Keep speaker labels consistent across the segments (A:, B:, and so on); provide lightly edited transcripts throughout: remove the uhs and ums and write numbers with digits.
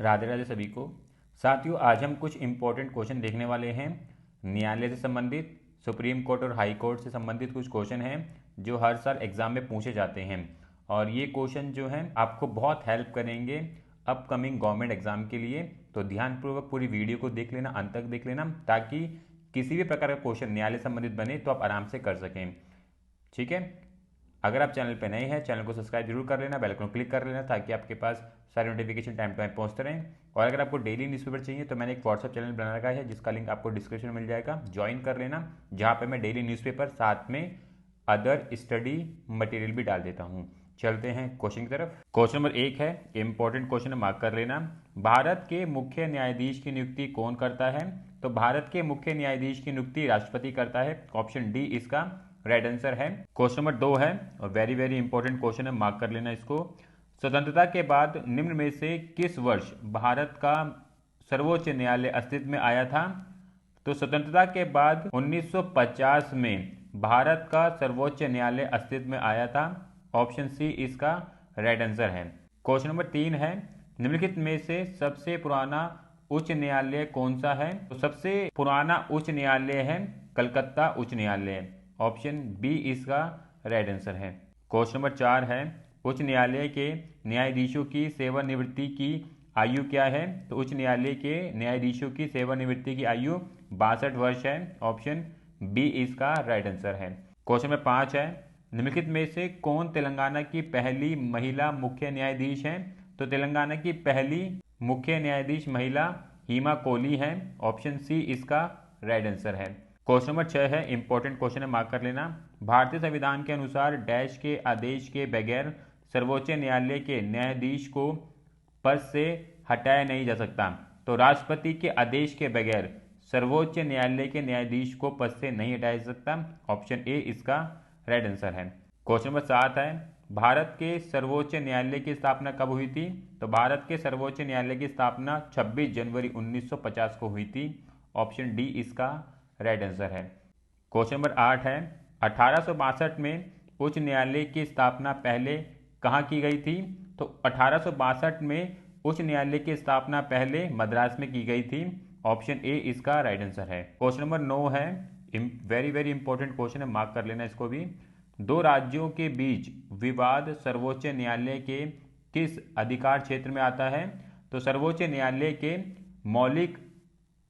A: राधे राधे सभी को। साथियों, आज हम कुछ इम्पोर्टेंट क्वेश्चन देखने वाले हैं। न्यायालय से संबंधित, सुप्रीम कोर्ट और हाई कोर्ट से संबंधित कुछ क्वेश्चन हैं जो हर साल एग्जाम में पूछे जाते हैं। और ये क्वेश्चन जो हैं आपको बहुत हेल्प करेंगे अपकमिंग गवर्नमेंट एग्जाम के लिए। तो ध्यानपूर्वक पूरी वीडियो को देख लेना, अंत तक देख लेना, ताकि किसी भी प्रकार का क्वेश्चन न्यायालय संबंधित बने तो आप आराम से कर सकें। ठीक है। अगर आप चैनल पर नए हैं, चैनल को सब्सक्राइब जरूर कर लेना, बेल आइकन क्लिक कर लेना, ताकि आपके पास सारे नोटिफिकेशन टाइम टू टाइम पहुंचते रहें। और अगर आपको डेली न्यूज़पेपर चाहिए तो मैंने एक व्हाट्सअप चैनल बना रखा है, जिसका लिंक आपको डिस्क्रिप्शन में मिल जाएगा, ज्वाइन कर लेना, जहाँ पे मैं डेली न्यूज़पेपर साथ में अदर स्टडी मटेरियल भी डाल देता हूँ। चलते हैं क्वेश्चन की तरफ। क्वेश्चन नंबर 1 है, इंपॉर्टेंट क्वेश्चन है, मार्क कर लेना। भारत के मुख्य न्यायाधीश की नियुक्ति कौन करता है? तो भारत के मुख्य न्यायाधीश की नियुक्ति राष्ट्रपति करता है। ऑप्शन डी इसका राइट आंसर है। क्वेश्चन नंबर 2 है और वेरी वेरी इंपॉर्टेंट क्वेश्चन है, मार्क कर लेना इसको। स्वतंत्रता के बाद निम्न में से किस वर्ष भारत का सर्वोच्च न्यायालय अस्तित्व में आया था? तो स्वतंत्रता के बाद 1950 में भारत का सर्वोच्च न्यायालय अस्तित्व में आया था। ऑप्शन सी इसका राइट आंसर है। क्वेश्चन नंबर 3 है, निम्नलिखित में से सबसे पुराना उच्च न्यायालय कौन सा है? तो सबसे पुराना उच्च न्यायालय है कलकत्ता उच्च न्यायालय। ऑप्शन बी इसका राइट आंसर है। क्वेश्चन नंबर 4 है, उच्च न्यायालय के न्यायाधीशों की सेवानिवृत्ति की आयु क्या है? तो उच्च न्यायालय के न्यायाधीशों की सेवानिवृत्ति की आयु 62 वर्ष है। ऑप्शन बी इसका राइट आंसर है। क्वेश्चन नंबर 5 है, निम्नलिखित में से कौन तेलंगाना की पहली महिला मुख्य न्यायाधीश है? तो तेलंगाना की पहली मुख्य न्यायाधीश महिला हीमा कोहली है। ऑप्शन सी इसका राइट आंसर है। क्वेश्चन नंबर 6 है, इंपॉर्टेंट क्वेश्चन है, मार्क कर लेना। भारतीय संविधान के अनुसार डैश के आदेश के बगैर सर्वोच्च न्यायालय के न्यायाधीश को पद से हटाया नहीं जा सकता। तो राष्ट्रपति के आदेश के बगैर सर्वोच्च न्यायालय के न्यायाधीश को पद से नहीं हटाया जा सकता। ऑप्शन ए इसका राइट आंसर है। क्वेश्चन नंबर 7 है, भारत के सर्वोच्च न्यायालय की स्थापना कब हुई थी? तो भारत के सर्वोच्च न्यायालय की स्थापना 26 जनवरी 1950 को हुई थी। ऑप्शन डी इसका राइट आंसर है। क्वेश्चन नंबर 8 है, 1862 में उच्च न्यायालय की स्थापना पहले कहाँ की गई थी? तो 1862 में उच्च न्यायालय की स्थापना पहले मद्रास में की गई थी। ऑप्शन ए इसका राइट आंसर है। क्वेश्चन नंबर 9 है, वेरी वेरी इंपॉर्टेंट क्वेश्चन है, मार्क कर लेना इसको भी। दो राज्यों के बीच विवाद सर्वोच्च न्यायालय के किस अधिकार क्षेत्र में आता है? तो सर्वोच्च न्यायालय के मौलिक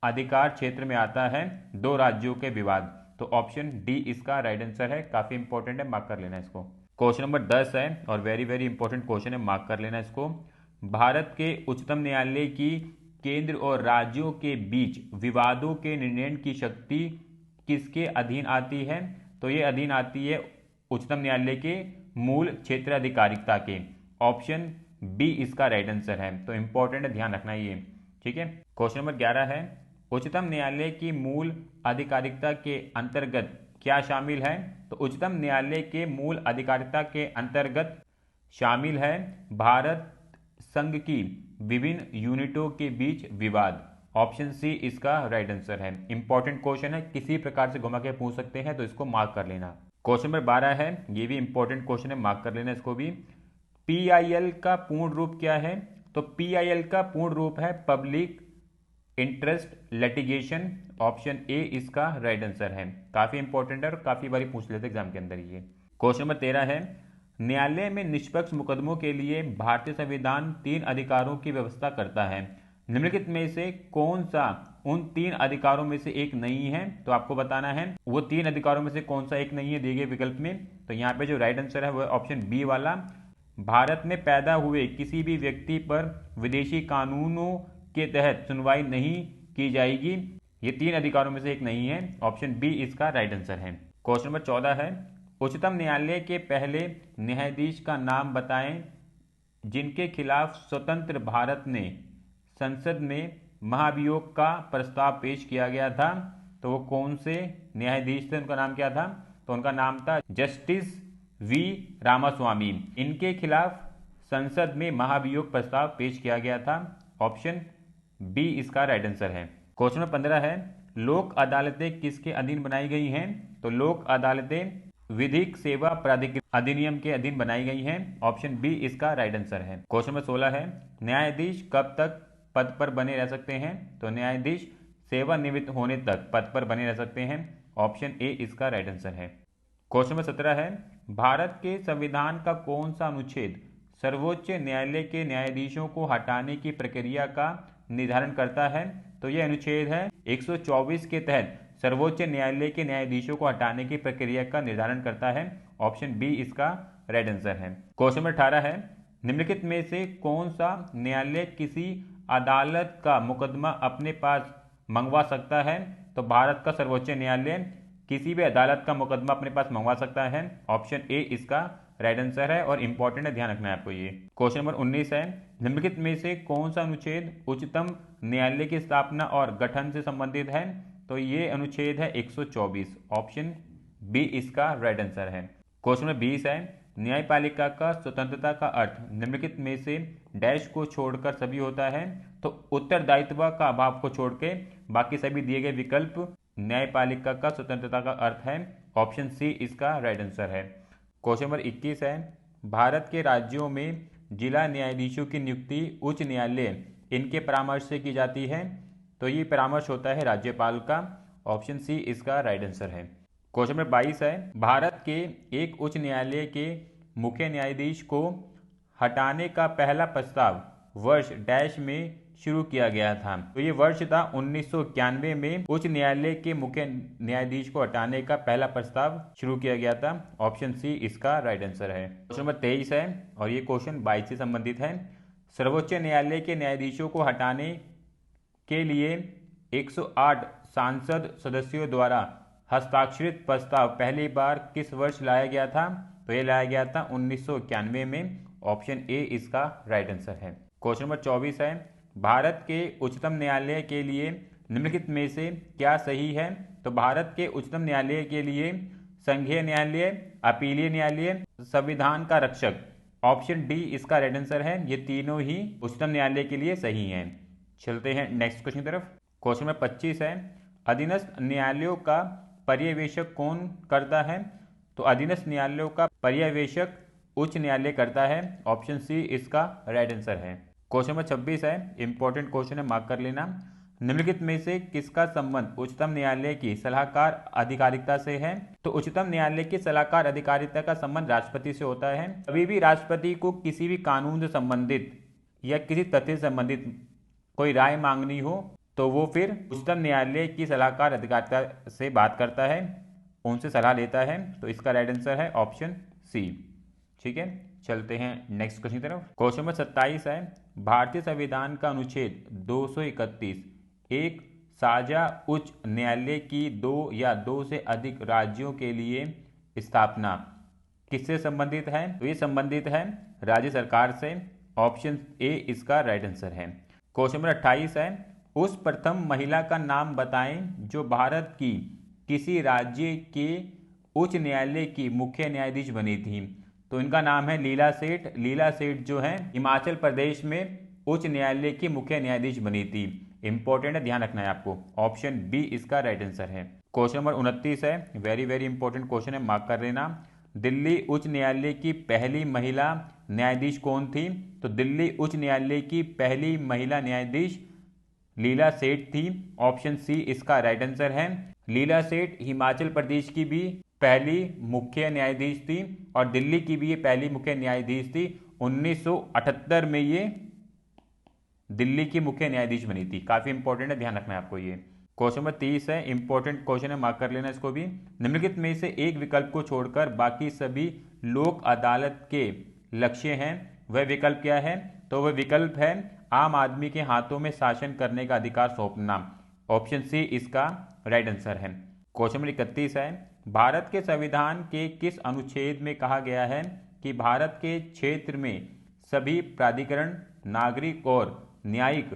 A: अधिकार क्षेत्र में आता है दो राज्यों के विवाद। तो ऑप्शन डी इसका राइट आंसर है। काफी इंपॉर्टेंट है, मार्क कर लेना इसको। क्वेश्चन नंबर 10 है और वेरी वेरी इंपॉर्टेंट क्वेश्चन है, मार्क कर लेना इसको। भारत के उच्चतम न्यायालय की केंद्र और राज्यों के बीच विवादों के निर्णय की शक्ति किसके अधीन आती है? तो ये अधीन आती है उच्चतम न्यायालय के मूल क्षेत्राधिकारिता के। ऑप्शन बी इसका राइट आंसर है। तो इंपॉर्टेंट है, ध्यान रखना ये। ठीक है। क्वेश्चन नंबर 11 है, उच्चतम न्यायालय की मूल अधिकारिता के अंतर्गत क्या शामिल है? तो उच्चतम न्यायालय के मूल अधिकारिता के अंतर्गत शामिल है भारत संघ की विभिन्न यूनिटों के बीच विवाद। ऑप्शन सी इसका राइट आंसर है। इंपॉर्टेंट क्वेश्चन है, किसी प्रकार से घुमा के पूछ सकते हैं, तो इसको मार्क कर लेना। क्वेश्चन नंबर 12 है, ये भी इंपॉर्टेंट क्वेश्चन है, मार्क कर लेना इसको भी। पीआईएल का पूर्ण रूप क्या है? तो पीआईएल का पूर्ण रूप है public interest litigation. Option A इसका राइट आंसर है। काफी इंपॉर्टेंट है और काफी बारी पूछ लेते एग्जाम के अंदर ये। क्वेश्चन नंबर 13 है, न्यायालय में निष्पक्ष मुकदमों के लिए भारतीय संविधान 3 अधिकारों की व्यवस्था करता है। निम्नलिखित में से कौन सा उन 3 अधिकारों में से एक नहीं है? तो आपको बताना है वो 3 अधिकारों में से कौन सा एक नहीं है दिए गए विकल्प में। तो यहाँ पे जो राइट आंसर है वो ऑप्शन बी वाला, भारत में पैदा हुए किसी भी व्यक्ति पर विदेशी कानूनों के तहत सुनवाई नहीं की जाएगी। ये 3 अधिकारों में से एक नहीं है। ऑप्शन बी इसका राइट आंसर है। क्वेश्चन नंबर 14 है, उच्चतम न्यायालय के पहले न्यायाधीश का नाम बताएं जिनके खिलाफ स्वतंत्र भारत ने संसद में महाभियोग का प्रस्ताव पेश किया गया था। तो वो कौन से न्यायाधीश थे, उनका नाम क्या था? तो उनका नाम था जस्टिस वी रामास्वामी। इनके खिलाफ संसद में महाभियोग प्रस्ताव पेश किया गया था। ऑप्शन बी इसका राइट आंसर है। क्वेश्चन नंबर 15 है, लोक अदालतें किसके अधीन बनाई गई हैं? तो लोक अदालतें विधिक सेवा प्राधिकरण अधिनियम के अधीन बनाई गई हैं। ऑप्शन बी इसका राइट आंसर है। क्वेश्चन नंबर 16 है, न्यायाधीश कब तक पद पर बने रह सकते हैं? तो न्यायाधीश सेवानिवृत्त होने तक पद पर बने रह सकते हैं। ऑप्शन ए इसका राइट आंसर है। क्वेश्चन नंबर 17 है, भारत के संविधान का कौन सा अनुच्छेद सर्वोच्च न्यायालय के न्यायाधीशों को हटाने की प्रक्रिया का निर्धारण करता है? तो यह अनुच्छेद है 124 के तहत सर्वोच्च न्यायालय के न्यायाधीशों को हटाने की प्रक्रिया का निर्धारण करता है। ऑप्शन बी इसका राइट आंसर है। क्वेश्चन नंबर 18 है, निम्नलिखित में से कौन सा न्यायालय किसी अदालत का मुकदमा अपने पास मंगवा सकता है? तो भारत का सर्वोच्च न्यायालय किसी भी अदालत का मुकदमा अपने पास मंगवा सकता है। ऑप्शन ए इसका राइट आंसर है और इंपॉर्टेंट है, ध्यान रखना है आपको ये। क्वेश्चन नंबर 19 है, निम्नलिखित में से कौन सा अनुच्छेद उच्चतम न्यायालय की स्थापना और गठन से संबंधित है? तो ये अनुच्छेद है 124। ऑप्शन बी इसका राइट आंसर है। क्वेश्चन नंबर 20 है, न्यायपालिका का स्वतंत्रता का अर्थ निम्नलिखित में से डैश को छोड़कर सभी होता है? तो उत्तरदायित्व का अभाव को छोड़ के बाकी सभी दिए गए विकल्प न्यायपालिका का स्वतंत्रता का अर्थ है। ऑप्शन सी इसका राइट आंसर है। क्वेश्चन नंबर 21 है, भारत के राज्यों में जिला न्यायाधीशों की नियुक्ति उच्च न्यायालय इनके परामर्श से की जाती है? तो ये परामर्श होता है राज्यपाल का। ऑप्शन सी इसका राइट आंसर है। क्वेश्चन नंबर 22 है, भारत के एक उच्च न्यायालय के मुख्य न्यायाधीश को हटाने का पहला प्रस्ताव वर्ष डैश में शुरू किया गया था? तो ये वर्ष था 1991 में उच्च न्यायालय के मुख्य न्यायाधीश को हटाने का पहला प्रस्ताव शुरू किया गया था। ऑप्शन सी इसका राइट आंसर है। क्वेश्चन नंबर 23 है और ये क्वेश्चन 22 से संबंधित है। सर्वोच्च न्यायालय के न्यायाधीशों को हटाने के लिए 108 सांसद सदस्यों द्वारा हस्ताक्षरित प्रस्ताव पहली बार किस वर्ष लाया गया था? तो ये लाया गया था 1991 में। ऑप्शन ए इसका राइट आंसर है। क्वेश्चन नंबर 24 है, भारत के उच्चतम न्यायालय के लिए निम्नलिखित में से क्या सही है? तो भारत के उच्चतम न्यायालय के लिए संघीय न्यायालय, अपीलीय न्यायालय, संविधान का रक्षक। ऑप्शन डी इसका राइट आंसर है। ये तीनों ही उच्चतम न्यायालय के लिए सही हैं। चलते हैं नेक्स्ट क्वेश्चन की तरफ। क्वेश्चन नंबर 25 है, अधीनस्थ न्यायालयों का पर्यवेक्षक कौन करता है? तो अधीनस्थ न्यायालयों का पर्यवेक्षक उच्च न्यायालय करता है। ऑप्शन सी इसका राइट आंसर है। क्वेश्चन नंबर 26 है, इंपॉर्टेंट क्वेश्चन है, मार्क कर लेना। निम्नलिखित में से किसका संबंध उच्चतम न्यायालय की सलाहकार अधिकारिता से है? तो उच्चतम न्यायालय की सलाहकार अधिकारिता का संबंध राष्ट्रपति से होता है। कभी भी राष्ट्रपति को किसी भी कानून से संबंधित या किसी तथ्य से संबंधित कोई राय मांगनी हो तो वो फिर उच्चतम न्यायालय की सलाहकार अधिकारिता से बात करता है, उनसे सलाह लेता है। तो इसका राइट आंसर है ऑप्शन सी। ठीक है, चलते हैं नेक्स्ट क्वेश्चन की तरफ। क्वेश्चन नंबर 27 है, भारतीय संविधान का अनुच्छेद 231 एक साझा उच्च न्यायालय की दो या दो से अधिक राज्यों के लिए स्थापना किससे संबंधित है? तो ये संबंधित है राज्य सरकार से। ऑप्शन ए इसका राइट आंसर है। क्वेश्चन नंबर 28 है, उस प्रथम महिला का नाम बताएं जो भारत की किसी राज्य के उच्च न्यायालय की मुख्य न्यायाधीश बनी थी? तो इनका नाम है लीला सेठ। लीला सेठ जो है हिमाचल प्रदेश में उच्च न्यायालय की मुख्य न्यायाधीश बनी थी। इंपॉर्टेंट है, ध्यान रखना है आपको। ऑप्शन बी इसका राइट आंसर है। क्वेश्चन नंबर 29 है, वेरी वेरी इंपॉर्टेंट क्वेश्चन है, मार्क कर लेना। दिल्ली उच्च न्यायालय की पहली महिला न्यायाधीश कौन थी? तो दिल्ली उच्च न्यायालय की पहली महिला न्यायाधीश लीला सेठ थी। ऑप्शन सी इसका राइट आंसर है। लीला सेठ हिमाचल प्रदेश की भी पहली मुख्य न्यायाधीश थी और दिल्ली की भी ये पहली मुख्य न्यायाधीश थी। 1978 में ये दिल्ली की मुख्य न्यायाधीश बनी थी। काफी इंपॉर्टेंट है, ध्यान रखना है आपको ये। क्वेश्चन नंबर 30 है, इंपॉर्टेंट क्वेश्चन है, मार्क कर लेना इसको भी। निम्नलिखित में से एक विकल्प को छोड़कर बाकी सभी लोक अदालत के लक्ष्य हैं, वह विकल्प क्या है? तो वह विकल्प है आम आदमी के हाथों में शासन करने का अधिकार सौंपना। ऑप्शन सी इसका राइट आंसर है। क्वेश्चन नंबर 31 है, भारत के संविधान के किस अनुच्छेद में कहा गया है कि भारत के क्षेत्र में सभी प्राधिकरण नागरिक और न्यायिक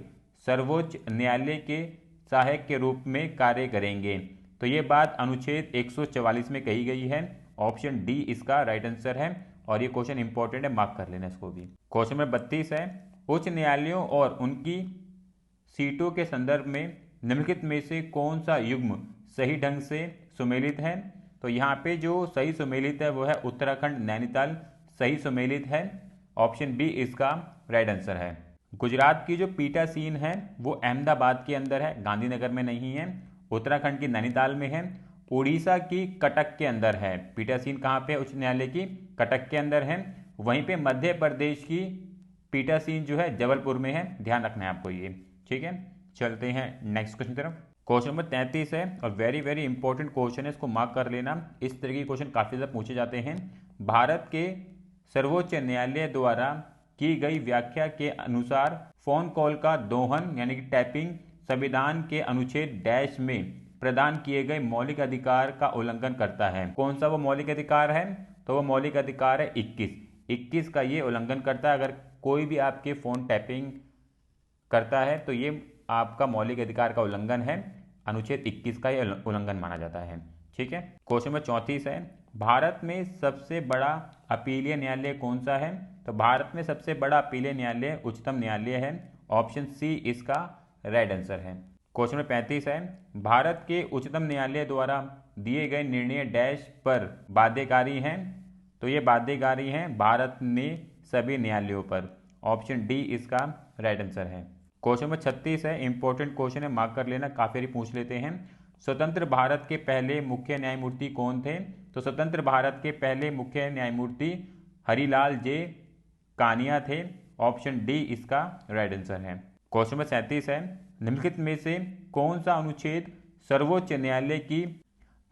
A: सर्वोच्च न्यायालय के सहायक के रूप में कार्य करेंगे? तो ये बात अनुच्छेद 144 में कही गई है। ऑप्शन डी इसका राइट आंसर है और ये क्वेश्चन इंपॉर्टेंट है, मार्क कर लेना इसको भी। क्वेश्चन नंबर 32 है, उच्च न्यायालयों और उनकी सीटों के संदर्भ में निम्नलिखित में से कौन सा युग्म सही ढंग से सुमेलित है? तो यहाँ पे जो सही सुमेलित है वो है उत्तराखंड नैनीताल सही सुमेलित है। ऑप्शन बी इसका राइट आंसर है। गुजरात की जो पीठासीन है वो अहमदाबाद के अंदर है, गांधीनगर में नहीं है। उत्तराखंड की नैनीताल में है। उड़ीसा की कटक के अंदर है। पीठासीन कहाँ पे? उच्च न्यायालय की कटक के अंदर है। वहीं पे मध्य प्रदेश की पीठासीन जो है जबलपुर में है। ध्यान रखना है आपको ये, ठीक है। चलते हैं नेक्स्ट क्वेश्चन की तरफ। क्वेश्चन नंबर 33 है और वेरी वेरी इंपॉर्टेंट क्वेश्चन है, इसको मार्क कर लेना। इस तरह के क्वेश्चन काफ़ी ज़्यादा पूछे जाते हैं। भारत के सर्वोच्च न्यायालय द्वारा की गई व्याख्या के अनुसार फोन कॉल का दोहन यानी कि टैपिंग संविधान के अनुच्छेद डैश में प्रदान किए गए मौलिक अधिकार का उल्लंघन करता है। कौन सा वो मौलिक अधिकार है? तो वो मौलिक अधिकार है 21 का ये उल्लंघन करता है। अगर कोई भी आपके फ़ोन टैपिंग करता है तो ये आपका मौलिक अधिकार का उल्लंघन है। अनुच्छेद 21 का ये उल्लंघन माना जाता है, ठीक है। क्वेश्चन नंबर 34 है, भारत में सबसे बड़ा अपीलीय न्यायालय कौन सा है? तो भारत में सबसे बड़ा अपीलीय न्यायालय उच्चतम न्यायालय है। ऑप्शन सी इसका राइट आंसर है। क्वेश्चन नंबर 35 है, भारत के उच्चतम न्यायालय द्वारा दिए गए निर्णय डैश पर बाध्यकारी हैं? तो ये बाध्यकारी हैं भारत में सभी न्यायालयों पर। ऑप्शन डी इसका राइट आंसर है। क्वेश्चन नंबर 36 है, इंपॉर्टेंट क्वेश्चन है, मार्क कर लेना, काफी पूछ लेते हैं। स्वतंत्र भारत के पहले मुख्य न्यायमूर्ति कौन थे? तो स्वतंत्र भारत के पहले मुख्य न्यायमूर्ति हरिलाल जे कानिया थे। ऑप्शन डी इसका राइट आंसर है। क्वेश्चन नंबर 37 है, निम्नलिखित में से कौन सा अनुच्छेद सर्वोच्च न्यायालय की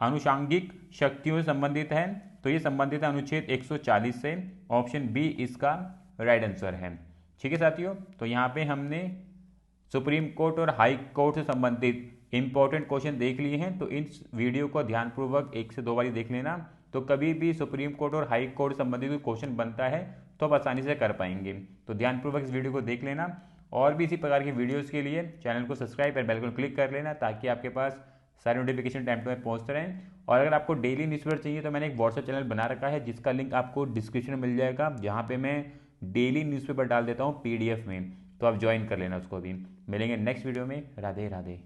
A: आनुषांगिक शक्तियों से संबंधित है? तो ये संबंधित है अनुच्छेद 140 से। ऑप्शन बी इसका राइट आंसर है, ठीक है साथियों। तो यहाँ पे हमने सुप्रीम कोर्ट और हाई कोर्ट से संबंधित इंपॉर्टेंट क्वेश्चन देख लिए हैं। तो इस वीडियो को ध्यानपूर्वक 1 से 2 बार देख लेना। तो कभी भी सुप्रीम कोर्ट और हाई कोर्ट से संबंधित कोई क्वेश्चन बनता है तो आप आसानी से कर पाएंगे। तो ध्यानपूर्वक इस वीडियो को देख लेना। और भी इसी प्रकार की वीडियोज़ के लिए चैनल को सब्सक्राइब और बेल आइकन क्लिक कर लेना, ताकि आपके पास सारे नोटिफिकेशन टाइम टू टाइम पहुँचते रहें। और अगर आपको डेली न्यूज़पेपर चाहिए तो मैंने एक व्हाट्सएप चैनल बना रखा है, जिसका लिंक आपको डिस्क्रिप्शन में मिल जाएगा, जहाँ पे मैं डेली न्यूज़पेपर डाल देता हूँ PDF में। तो आप ज्वाइन कर लेना उसको भी। मिलेंगे नेक्स्ट वीडियो में। राधे राधे।